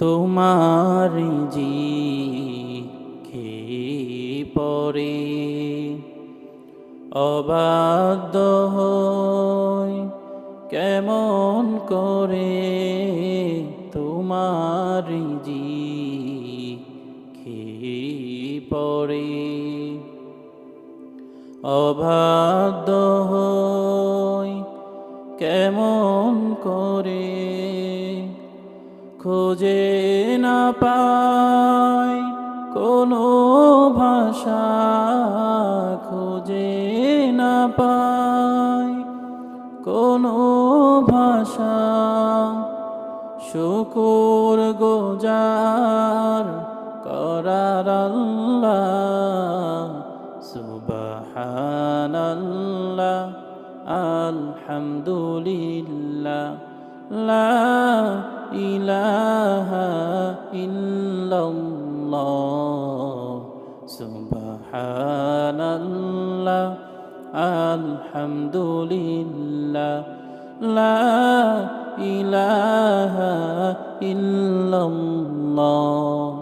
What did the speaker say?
তোমার জিখে পরে অবাধ্য হই কেমন করে তোমার জিখে পরে অবাধ্য হই কেমন করে খুঁজে না পাই কোনো ভাষা খুঁজে না পাই কোনো ভাষা শুকুর গুজার করার আল্লাহ সুবহানাল্লাহ আলহামদুলিল্লাহ লা ইলাহা ইল্লাল্লাহ সুবহানাল্লাহ আলহামদুলিল্লাহ লা ইলাহা ইল্লাল্লাহ।